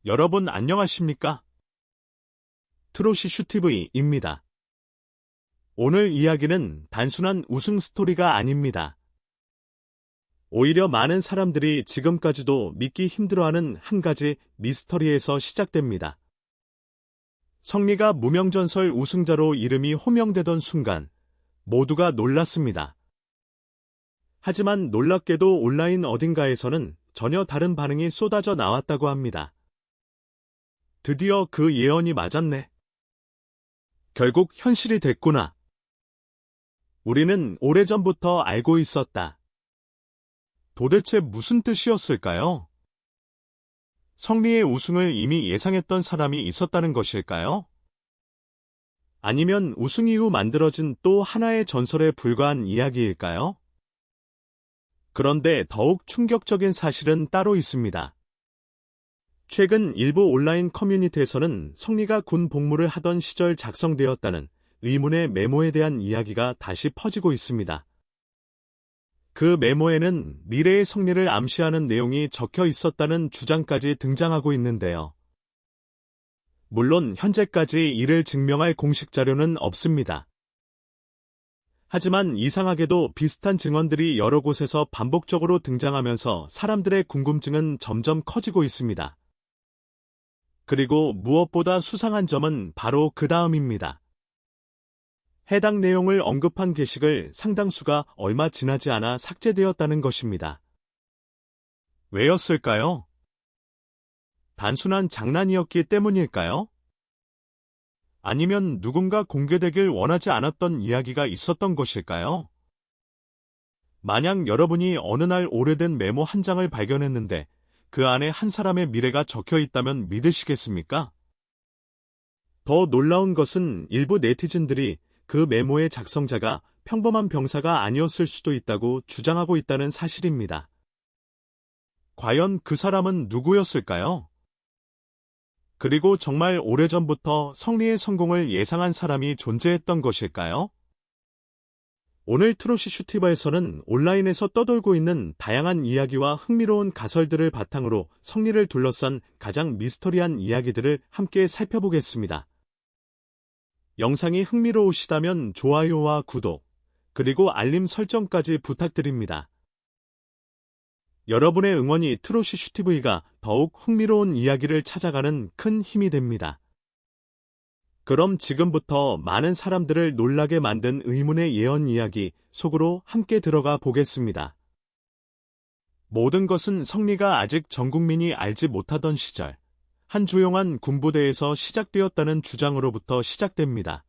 여러분 안녕하십니까? 트로시슈TV입니다. 오늘 이야기는 단순한 우승 스토리가 아닙니다. 오히려 많은 사람들이 지금까지도 믿기 힘들어하는 한 가지 미스터리에서 시작됩니다. 성리가 무명전설 우승자로 이름이 호명되던 순간 모두가 놀랐습니다. 하지만 놀랍게도 온라인 어딘가에서는 전혀 다른 반응이 쏟아져 나왔다고 합니다. 드디어 그 예언이 맞았네. 결국 현실이 됐구나. 우리는 오래전부터 알고 있었다. 도대체 무슨 뜻이었을까요? 성리의 우승을 이미 예상했던 사람이 있었다는 것일까요? 아니면 우승 이후 만들어진 또 하나의 전설에 불과한 이야기일까요? 그런데 더욱 충격적인 사실은 따로 있습니다. 최근 일부 온라인 커뮤니티에서는 성리가 군 복무를 하던 시절 작성되었다는 의문의 메모에 대한 이야기가 다시 퍼지고 있습니다. 그 메모에는 미래의 성리를 암시하는 내용이 적혀 있었다는 주장까지 등장하고 있는데요. 물론 현재까지 이를 증명할 공식 자료는 없습니다. 하지만 이상하게도 비슷한 증언들이 여러 곳에서 반복적으로 등장하면서 사람들의 궁금증은 점점 커지고 있습니다. 그리고 무엇보다 수상한 점은 바로 그 다음입니다. 해당 내용을 언급한 게시글 상당수가 얼마 지나지 않아 삭제되었다는 것입니다. 왜였을까요? 단순한 장난이었기 때문일까요? 아니면 누군가 공개되길 원하지 않았던 이야기가 있었던 것일까요? 만약 여러분이 어느 날 오래된 메모 한 장을 발견했는데 그 안에 한 사람의 미래가 적혀 있다면 믿으시겠습니까? 더 놀라운 것은 일부 네티즌들이 그 메모의 작성자가 평범한 병사가 아니었을 수도 있다고 주장하고 있다는 사실입니다. 과연 그 사람은 누구였을까요? 그리고 정말 오래전부터 성리의 성공을 예상한 사람이 존재했던 것일까요? 오늘 트로시슈티바에서는 온라인에서 떠돌고 있는 다양한 이야기와 흥미로운 가설들을 바탕으로 성리를 둘러싼 가장 미스터리한 이야기들을 함께 살펴보겠습니다. 영상이 흥미로우시다면 좋아요와 구독, 그리고 알림 설정까지 부탁드립니다. 여러분의 응원이 트로시슈TV가 더욱 흥미로운 이야기를 찾아가는 큰 힘이 됩니다. 그럼 지금부터 많은 사람들을 놀라게 만든 의문의 예언 이야기 속으로 함께 들어가 보겠습니다. 모든 것은 성리가 아직 전 국민이 알지 못하던 시절, 한 조용한 군부대에서 시작되었다는 주장으로부터 시작됩니다.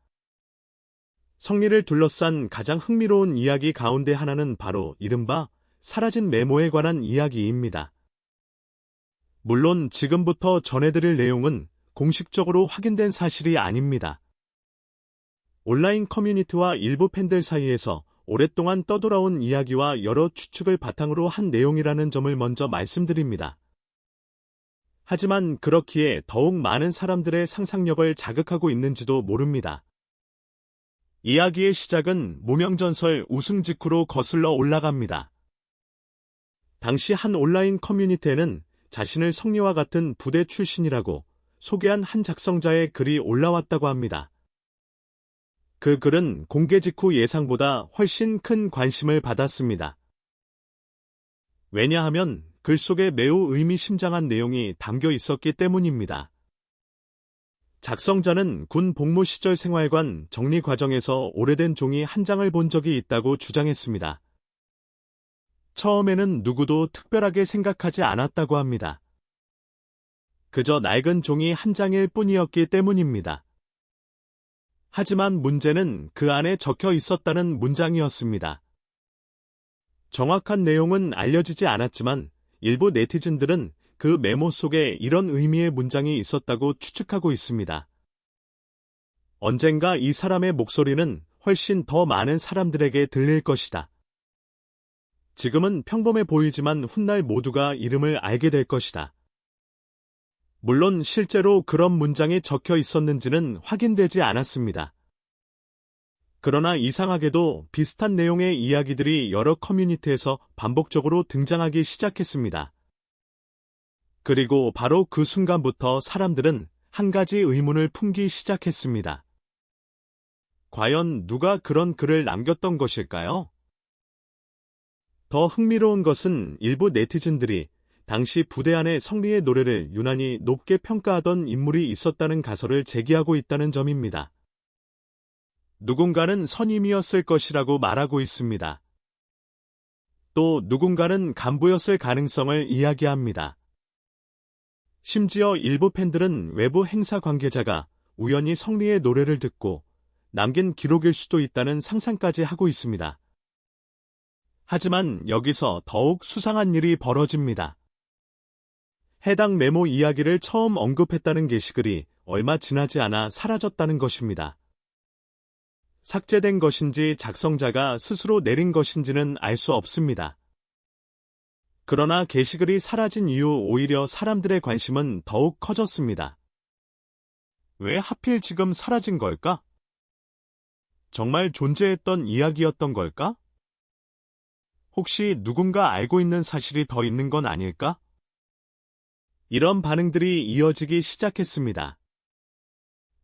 성리를 둘러싼 가장 흥미로운 이야기 가운데 하나는 바로 이른바 사라진 메모에 관한 이야기입니다. 물론 지금부터 전해드릴 내용은 공식적으로 확인된 사실이 아닙니다. 온라인 커뮤니티와 일부 팬들 사이에서 오랫동안 떠돌아온 이야기와 여러 추측을 바탕으로 한 내용이라는 점을 먼저 말씀드립니다. 하지만 그렇기에 더욱 많은 사람들의 상상력을 자극하고 있는지도 모릅니다. 이야기의 시작은 무명전설 우승 직후로 거슬러 올라갑니다. 당시 한 온라인 커뮤니티에는 자신을 성리와 같은 부대 출신이라고 소개한 한 작성자의 글이 올라왔다고 합니다. 그 글은 공개 직후 예상보다 훨씬 큰 관심을 받았습니다. 왜냐하면 글 속에 매우 의미심장한 내용이 담겨 있었기 때문입니다. 작성자는 군 복무 시절 생활관 정리 과정에서 오래된 종이 한 장을 본 적이 있다고 주장했습니다. 처음에는 누구도 특별하게 생각하지 않았다고 합니다. 그저 낡은 종이 한 장일 뿐이었기 때문입니다. 하지만 문제는 그 안에 적혀 있었다는 문장이었습니다. 정확한 내용은 알려지지 않았지만 일부 네티즌들은 그 메모 속에 이런 의미의 문장이 있었다고 추측하고 있습니다. 언젠가 이 사람의 목소리는 훨씬 더 많은 사람들에게 들릴 것이다. 지금은 평범해 보이지만 훗날 모두가 이름을 알게 될 것이다. 물론 실제로 그런 문장이 적혀 있었는지는 확인되지 않았습니다. 그러나 이상하게도 비슷한 내용의 이야기들이 여러 커뮤니티에서 반복적으로 등장하기 시작했습니다. 그리고 바로 그 순간부터 사람들은 한 가지 의문을 품기 시작했습니다. 과연 누가 그런 글을 남겼던 것일까요? 더 흥미로운 것은 일부 네티즌들이 당시 부대 안에 성리의 노래를 유난히 높게 평가하던 인물이 있었다는 가설을 제기하고 있다는 점입니다. 누군가는 선임이었을 것이라고 말하고 있습니다. 또 누군가는 간부였을 가능성을 이야기합니다. 심지어 일부 팬들은 외부 행사 관계자가 우연히 성리의 노래를 듣고 남긴 기록일 수도 있다는 상상까지 하고 있습니다. 하지만 여기서 더욱 수상한 일이 벌어집니다. 해당 메모 이야기를 처음 언급했다는 게시글이 얼마 지나지 않아 사라졌다는 것입니다. 삭제된 것인지 작성자가 스스로 내린 것인지는 알 수 없습니다. 그러나 게시글이 사라진 이후 오히려 사람들의 관심은 더욱 커졌습니다. 왜 하필 지금 사라진 걸까? 정말 존재했던 이야기였던 걸까? 혹시 누군가 알고 있는 사실이 더 있는 건 아닐까? 이런 반응들이 이어지기 시작했습니다.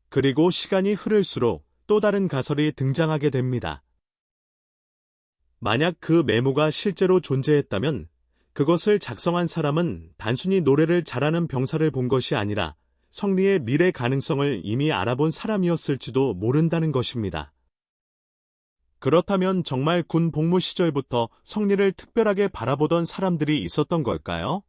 그리고 시간이 흐를수록 또 다른 가설이 등장하게 됩니다. 만약 그 메모가 실제로 존재했다면 그것을 작성한 사람은 단순히 노래를 잘하는 병사를 본 것이 아니라 성리의 미래 가능성을 이미 알아본 사람이었을지도 모른다는 것입니다. 그렇다면 정말 군 복무 시절부터 성리를 특별하게 바라보던 사람들이 있었던 걸까요?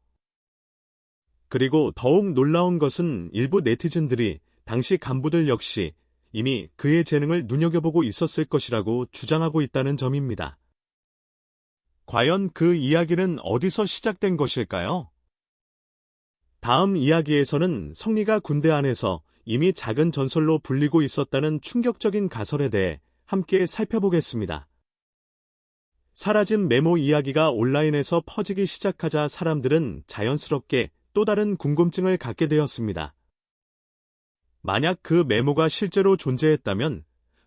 그리고 더욱 놀라운 것은 일부 네티즌들이 당시 간부들 역시 이미 그의 재능을 눈여겨보고 있었을 것이라고 주장하고 있다는 점입니다. 과연 그 이야기는 어디서 시작된 것일까요? 다음 이야기에서는 성리가 군대 안에서 이미 작은 전설로 불리고 있었다는 충격적인 가설에 대해 함께 살펴보겠습니다. 사라진 메모 이야기가 온라인에서 퍼지기 시작하자 사람들은 자연스럽게 또 다른 궁금증을 갖게 되었습니다. 만약 그 메모가 실제로 존재했다면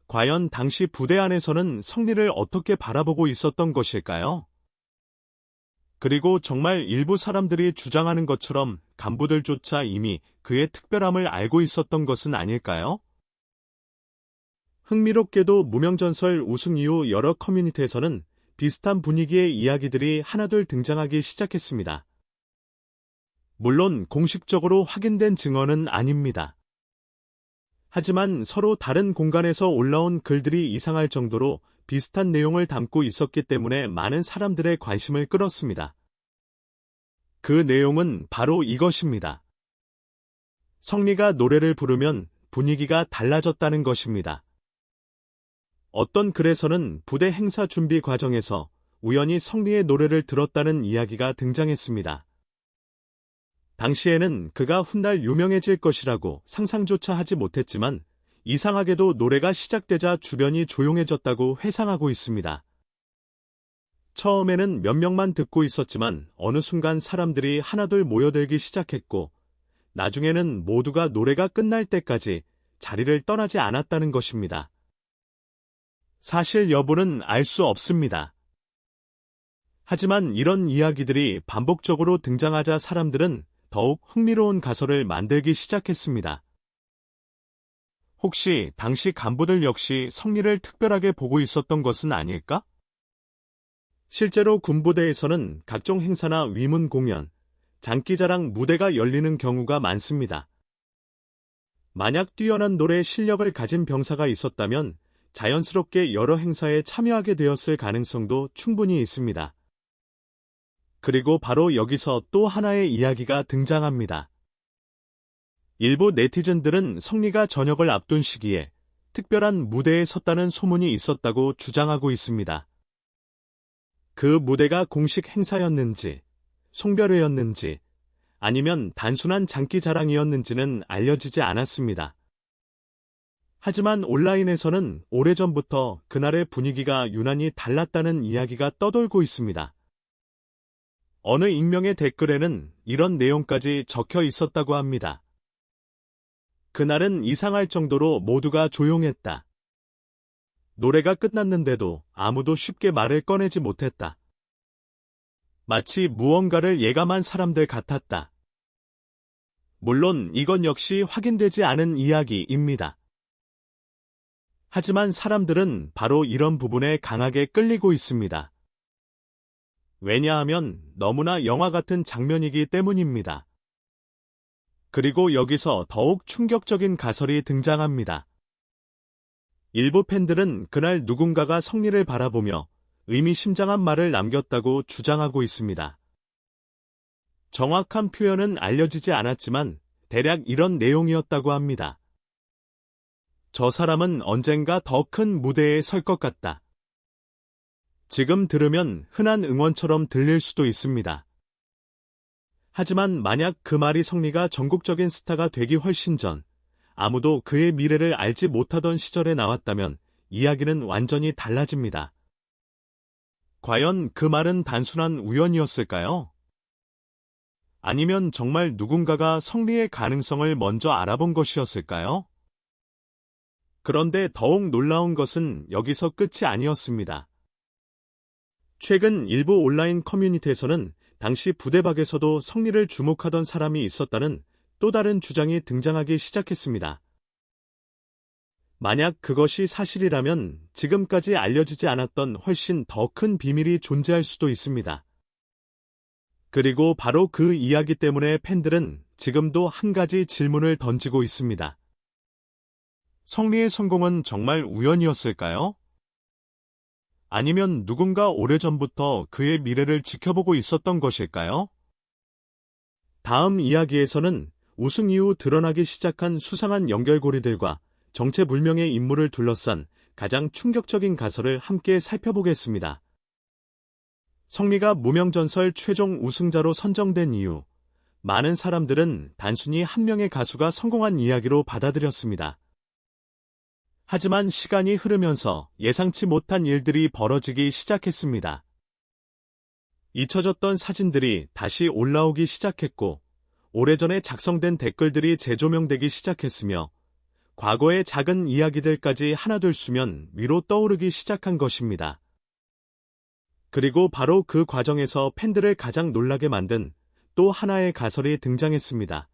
과연 당시 부대 안에서는 성리를 어떻게 바라보고 있었던 것일까요? 그리고 정말 일부 사람들이 주장하는 것처럼 간부들조차 이미 그의 특별함을 알고 있었던 것은 아닐까요? 흥미롭게도 무명전설 우승 이후 여러 커뮤니티에서는 비슷한 분위기의 이야기들이 하나둘 등장하기 시작했습니다. 물론 공식적으로 확인된 증언은 아닙니다. 하지만 서로 다른 공간에서 올라온 글들이 이상할 정도로 비슷한 내용을 담고 있었기 때문에 많은 사람들의 관심을 끌었습니다. 그 내용은 바로 이것입니다. 성리가 노래를 부르면 분위기가 달라졌다는 것입니다. 어떤 글에서는 부대 행사 준비 과정에서 우연히 성리의 노래를 들었다는 이야기가 등장했습니다. 당시에는 그가 훗날 유명해질 것이라고 상상조차 하지 못했지만 이상하게도 노래가 시작되자 주변이 조용해졌다고 회상하고 있습니다. 처음에는 몇 명만 듣고 있었지만 어느 순간 사람들이 하나둘 모여들기 시작했고 나중에는 모두가 노래가 끝날 때까지 자리를 떠나지 않았다는 것입니다. 사실 여부는 알 수 없습니다. 하지만 이런 이야기들이 반복적으로 등장하자 사람들은 더욱 흥미로운 가설을 만들기 시작했습니다. 혹시 당시 간부들 역시 성리를 특별하게 보고 있었던 것은 아닐까? 실제로 군부대에서는 각종 행사나 위문 공연, 장기자랑 무대가 열리는 경우가 많습니다. 만약 뛰어난 노래 실력을 가진 병사가 있었다면 자연스럽게 여러 행사에 참여하게 되었을 가능성도 충분히 있습니다. 그리고 바로 여기서 또 하나의 이야기가 등장합니다. 일부 네티즌들은 성리가 전역을 앞둔 시기에 특별한 무대에 섰다는 소문이 있었다고 주장하고 있습니다. 그 무대가 공식 행사였는지, 송별회였는지, 아니면 단순한 장기자랑이었는지는 알려지지 않았습니다. 하지만 온라인에서는 오래전부터 그날의 분위기가 유난히 달랐다는 이야기가 떠돌고 있습니다. 어느 익명의 댓글에는 이런 내용까지 적혀 있었다고 합니다. 그날은 이상할 정도로 모두가 조용했다. 노래가 끝났는데도 아무도 쉽게 말을 꺼내지 못했다. 마치 무언가를 예감한 사람들 같았다. 물론 이건 역시 확인되지 않은 이야기입니다. 하지만 사람들은 바로 이런 부분에 강하게 끌리고 있습니다. 왜냐하면 너무나 영화 같은 장면이기 때문입니다. 그리고 여기서 더욱 충격적인 가설이 등장합니다. 일부 팬들은 그날 누군가가 성리를 바라보며 의미심장한 말을 남겼다고 주장하고 있습니다. 정확한 표현은 알려지지 않았지만 대략 이런 내용이었다고 합니다. 저 사람은 언젠가 더 큰 무대에 설 것 같다. 지금 들으면 흔한 응원처럼 들릴 수도 있습니다. 하지만 만약 그 말이 성리가 전국적인 스타가 되기 훨씬 전, 아무도 그의 미래를 알지 못하던 시절에 나왔다면 이야기는 완전히 달라집니다. 과연 그 말은 단순한 우연이었을까요? 아니면 정말 누군가가 성리의 가능성을 먼저 알아본 것이었을까요? 그런데 더욱 놀라운 것은 여기서 끝이 아니었습니다. 최근 일부 온라인 커뮤니티에서는 당시 부대박에서도 성리를 주목하던 사람이 있었다는 또 다른 주장이 등장하기 시작했습니다. 만약 그것이 사실이라면 지금까지 알려지지 않았던 훨씬 더 큰 비밀이 존재할 수도 있습니다. 그리고 바로 그 이야기 때문에 팬들은 지금도 한 가지 질문을 던지고 있습니다. 성리의 성공은 정말 우연이었을까요? 아니면 누군가 오래전부터 그의 미래를 지켜보고 있었던 것일까요? 다음 이야기에서는 우승 이후 드러나기 시작한 수상한 연결고리들과 정체불명의 인물을 둘러싼 가장 충격적인 가설을 함께 살펴보겠습니다. 성리가 무명전설 최종 우승자로 선정된 이유, 많은 사람들은 단순히 한 명의 가수가 성공한 이야기로 받아들였습니다. 하지만 시간이 흐르면서 예상치 못한 일들이 벌어지기 시작했습니다. 잊혀졌던 사진들이 다시 올라오기 시작했고, 오래전에 작성된 댓글들이 재조명되기 시작했으며, 과거의 작은 이야기들까지 하나둘 수면 위로 떠오르기 시작한 것입니다. 그리고 바로 그 과정에서 팬들을 가장 놀라게 만든 또 하나의 가설이 등장했습니다.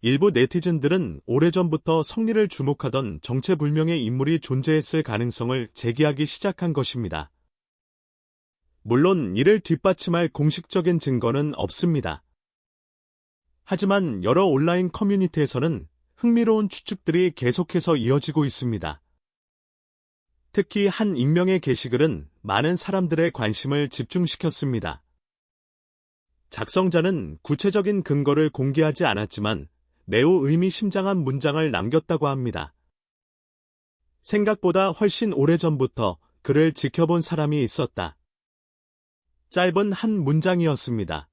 일부 네티즌들은 오래전부터 성리를 주목하던 정체불명의 인물이 존재했을 가능성을 제기하기 시작한 것입니다. 물론 이를 뒷받침할 공식적인 증거는 없습니다. 하지만 여러 온라인 커뮤니티에서는 흥미로운 추측들이 계속해서 이어지고 있습니다. 특히 한 익명의 게시글은 많은 사람들의 관심을 집중시켰습니다. 작성자는 구체적인 근거를 공개하지 않았지만 매우 의미심장한 문장을 남겼다고 합니다. 생각보다 훨씬 오래전부터 그를 지켜본 사람이 있었다. 짧은 한 문장이었습니다.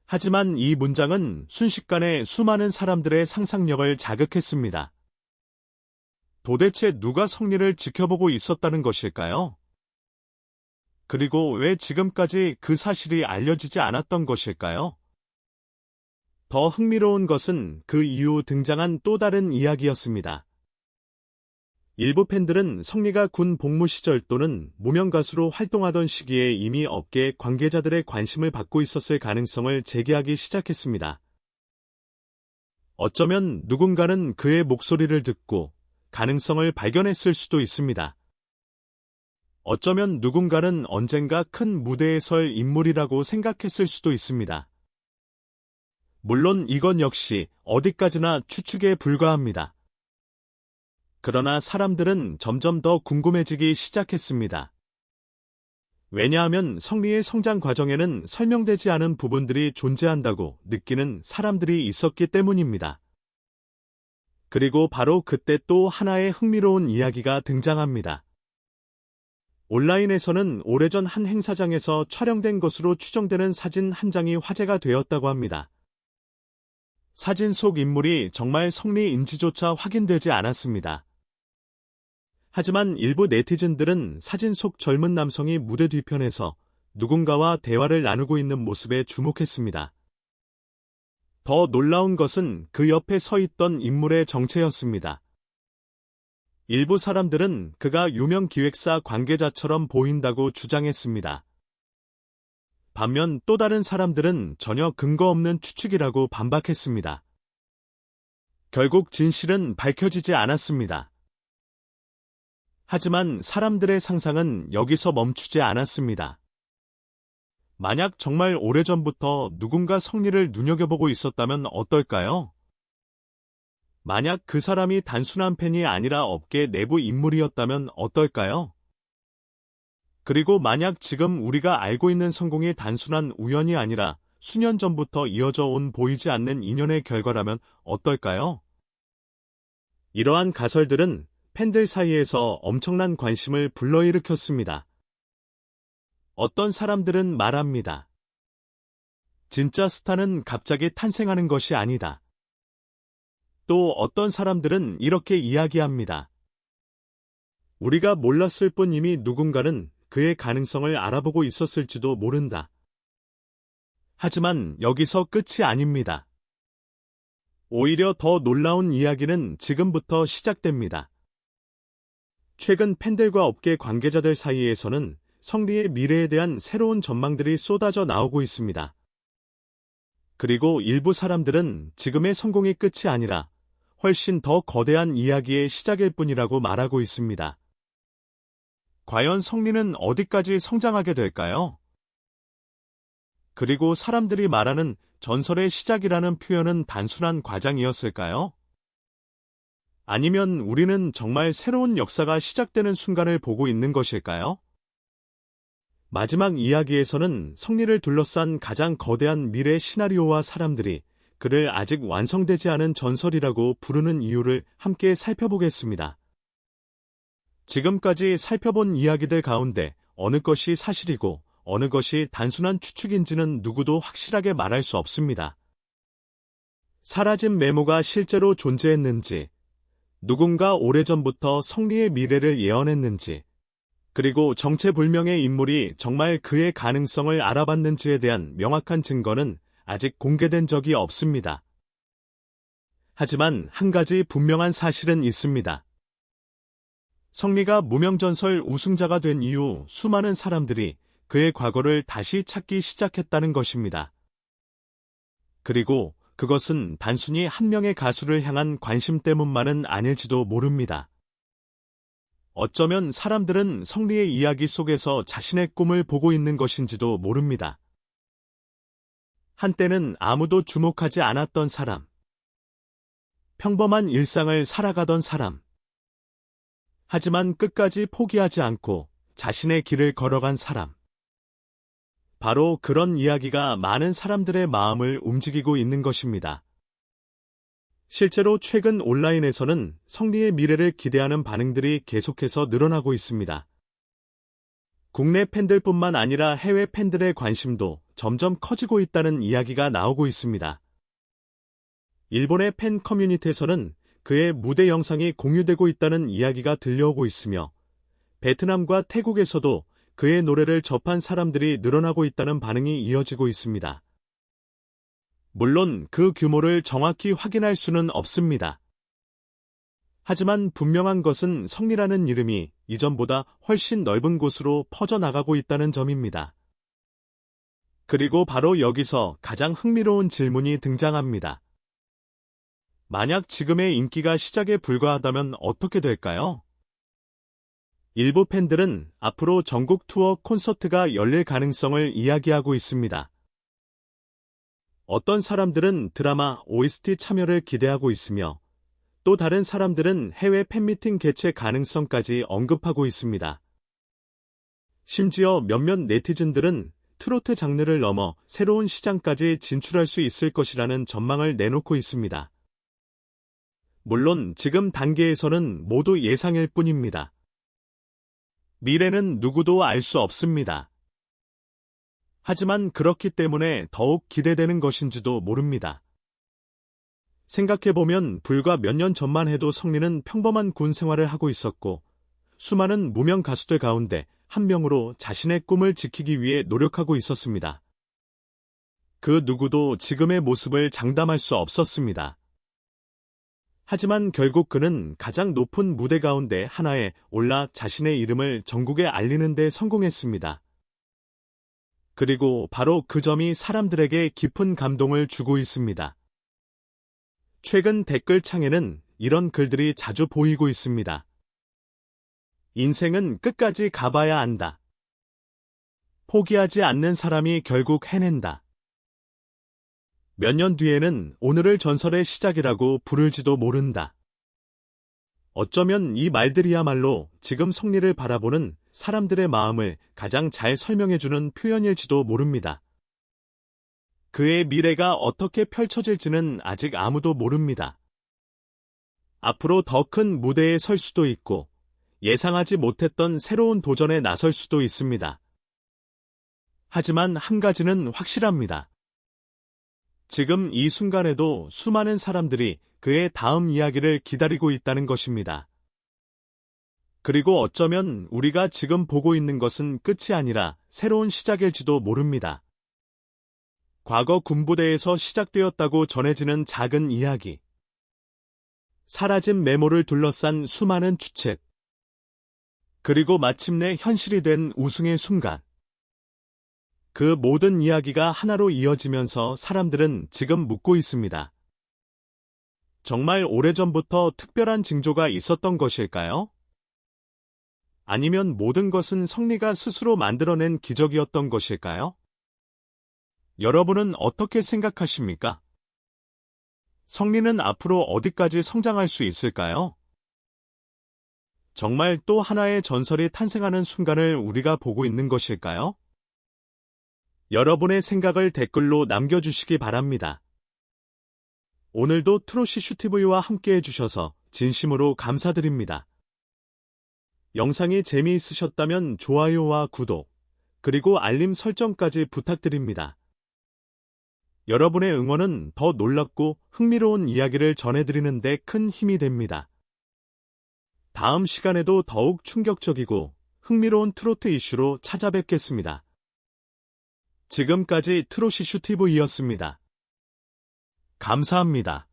하지만 이 문장은 순식간에 수많은 사람들의 상상력을 자극했습니다. 도대체 누가 성리를 지켜보고 있었다는 것일까요? 그리고 왜 지금까지 그 사실이 알려지지 않았던 것일까요? 더 흥미로운 것은 그 이후 등장한 또 다른 이야기였습니다. 일부 팬들은 성리가 군 복무 시절 또는 무명 가수로 활동하던 시기에 이미 업계 관계자들의 관심을 받고 있었을 가능성을 제기하기 시작했습니다. 어쩌면 누군가는 그의 목소리를 듣고 가능성을 발견했을 수도 있습니다. 어쩌면 누군가는 언젠가 큰 무대에 설 인물이라고 생각했을 수도 있습니다. 물론 이건 역시 어디까지나 추측에 불과합니다. 그러나 사람들은 점점 더 궁금해지기 시작했습니다. 왜냐하면 성리의 성장 과정에는 설명되지 않은 부분들이 존재한다고 느끼는 사람들이 있었기 때문입니다. 그리고 바로 그때 또 하나의 흥미로운 이야기가 등장합니다. 온라인에서는 오래전 한 행사장에서 촬영된 것으로 추정되는 사진 한 장이 화제가 되었다고 합니다. 사진 속 인물이 정말 성리인지조차 확인되지 않았습니다. 하지만 일부 네티즌들은 사진 속 젊은 남성이 무대 뒤편에서 누군가와 대화를 나누고 있는 모습에 주목했습니다. 더 놀라운 것은 그 옆에 서 있던 인물의 정체였습니다. 일부 사람들은 그가 유명 기획사 관계자처럼 보인다고 주장했습니다. 반면 또 다른 사람들은 전혀 근거 없는 추측이라고 반박했습니다. 결국 진실은 밝혀지지 않았습니다. 하지만 사람들의 상상은 여기서 멈추지 않았습니다. 만약 정말 오래전부터 누군가 성리를 눈여겨보고 있었다면 어떨까요? 만약 그 사람이 단순한 팬이 아니라 업계 내부 인물이었다면 어떨까요? 그리고 만약 지금 우리가 알고 있는 성공이 단순한 우연이 아니라 수년 전부터 이어져 온 보이지 않는 인연의 결과라면 어떨까요? 이러한 가설들은 팬들 사이에서 엄청난 관심을 불러일으켰습니다. 어떤 사람들은 말합니다. 진짜 스타는 갑자기 탄생하는 것이 아니다. 또 어떤 사람들은 이렇게 이야기합니다. 우리가 몰랐을 뿐 이미 누군가는 그의 가능성을 알아보고 있었을지도 모른다. 하지만 여기서 끝이 아닙니다. 오히려 더 놀라운 이야기는 지금부터 시작됩니다. 최근 팬들과 업계 관계자들 사이에서는 성리의 미래에 대한 새로운 전망들이 쏟아져 나오고 있습니다. 그리고 일부 사람들은 지금의 성공이 끝이 아니라 훨씬 더 거대한 이야기의 시작일 뿐이라고 말하고 있습니다. 과연 성리는 어디까지 성장하게 될까요? 그리고 사람들이 말하는 전설의 시작이라는 표현은 단순한 과장이었을까요? 아니면 우리는 정말 새로운 역사가 시작되는 순간을 보고 있는 것일까요? 마지막 이야기에서는 성리를 둘러싼 가장 거대한 미래 시나리오와 사람들이 그를 아직 완성되지 않은 전설이라고 부르는 이유를 함께 살펴보겠습니다. 지금까지 살펴본 이야기들 가운데 어느 것이 사실이고 어느 것이 단순한 추측인지는 누구도 확실하게 말할 수 없습니다. 사라진 메모가 실제로 존재했는지, 누군가 오래전부터 성리의 미래를 예언했는지, 그리고 정체불명의 인물이 정말 그의 가능성을 알아봤는지에 대한 명확한 증거는 아직 공개된 적이 없습니다. 하지만 한 가지 분명한 사실은 있습니다. 성리가 무명전설 우승자가 된 이후 수많은 사람들이 그의 과거를 다시 찾기 시작했다는 것입니다. 그리고 그것은 단순히 한 명의 가수를 향한 관심 때문만은 아닐지도 모릅니다. 어쩌면 사람들은 성리의 이야기 속에서 자신의 꿈을 보고 있는 것인지도 모릅니다. 한때는 아무도 주목하지 않았던 사람, 평범한 일상을 살아가던 사람, 하지만 끝까지 포기하지 않고 자신의 길을 걸어간 사람. 바로 그런 이야기가 많은 사람들의 마음을 움직이고 있는 것입니다. 실제로 최근 온라인에서는 성리의 미래를 기대하는 반응들이 계속해서 늘어나고 있습니다. 국내 팬들뿐만 아니라 해외 팬들의 관심도 점점 커지고 있다는 이야기가 나오고 있습니다. 일본의 팬 커뮤니티에서는 그의 무대 영상이 공유되고 있다는 이야기가 들려오고 있으며 베트남과 태국에서도 그의 노래를 접한 사람들이 늘어나고 있다는 반응이 이어지고 있습니다. 물론 그 규모를 정확히 확인할 수는 없습니다. 하지만 분명한 것은 성리라는 이름이 이전보다 훨씬 넓은 곳으로 퍼져나가고 있다는 점입니다. 그리고 바로 여기서 가장 흥미로운 질문이 등장합니다. 만약 지금의 인기가 시작에 불과하다면 어떻게 될까요? 일부 팬들은 앞으로 전국 투어 콘서트가 열릴 가능성을 이야기하고 있습니다. 어떤 사람들은 드라마 OST 참여를 기대하고 있으며 또 다른 사람들은 해외 팬미팅 개최 가능성까지 언급하고 있습니다. 심지어 몇몇 네티즌들은 트로트 장르를 넘어 새로운 시장까지 진출할 수 있을 것이라는 전망을 내놓고 있습니다. 물론 지금 단계에서는 모두 예상일 뿐입니다. 미래는 누구도 알 수 없습니다. 하지만 그렇기 때문에 더욱 기대되는 것인지도 모릅니다. 생각해보면 불과 몇 년 전만 해도 성리는 평범한 군 생활을 하고 있었고 수많은 무명 가수들 가운데 한 명으로 자신의 꿈을 지키기 위해 노력하고 있었습니다. 그 누구도 지금의 모습을 장담할 수 없었습니다. 하지만 결국 그는 가장 높은 무대 가운데 하나에 올라 자신의 이름을 전국에 알리는 데 성공했습니다. 그리고 바로 그 점이 사람들에게 깊은 감동을 주고 있습니다. 최근 댓글창에는 이런 글들이 자주 보이고 있습니다. 인생은 끝까지 가봐야 안다. 포기하지 않는 사람이 결국 해낸다. 몇 년 뒤에는 오늘을 전설의 시작이라고 부를지도 모른다. 어쩌면 이 말들이야말로 지금 성리를 바라보는 사람들의 마음을 가장 잘 설명해주는 표현일지도 모릅니다. 그의 미래가 어떻게 펼쳐질지는 아직 아무도 모릅니다. 앞으로 더 큰 무대에 설 수도 있고 예상하지 못했던 새로운 도전에 나설 수도 있습니다. 하지만 한 가지는 확실합니다. 지금 이 순간에도 수많은 사람들이 그의 다음 이야기를 기다리고 있다는 것입니다. 그리고 어쩌면 우리가 지금 보고 있는 것은 끝이 아니라 새로운 시작일지도 모릅니다. 과거 군부대에서 시작되었다고 전해지는 작은 이야기. 사라진 메모를 둘러싼 수많은 추측. 그리고 마침내 현실이 된 우승의 순간. 그 모든 이야기가 하나로 이어지면서 사람들은 지금 묻고 있습니다. 정말 오래전부터 특별한 징조가 있었던 것일까요? 아니면 모든 것은 성리가 스스로 만들어낸 기적이었던 것일까요? 여러분은 어떻게 생각하십니까? 성리는 앞으로 어디까지 성장할 수 있을까요? 정말 또 하나의 전설이 탄생하는 순간을 우리가 보고 있는 것일까요? 여러분의 생각을 댓글로 남겨주시기 바랍니다. 오늘도 트롯이슈TV와 함께 해주셔서 진심으로 감사드립니다. 영상이 재미있으셨다면 좋아요와 구독, 그리고 알림 설정까지 부탁드립니다. 여러분의 응원은 더 놀랍고 흥미로운 이야기를 전해드리는 데 큰 힘이 됩니다. 다음 시간에도 더욱 충격적이고 흥미로운 트로트 이슈로 찾아뵙겠습니다. 지금까지 트롯이슈TV였습니다. 감사합니다.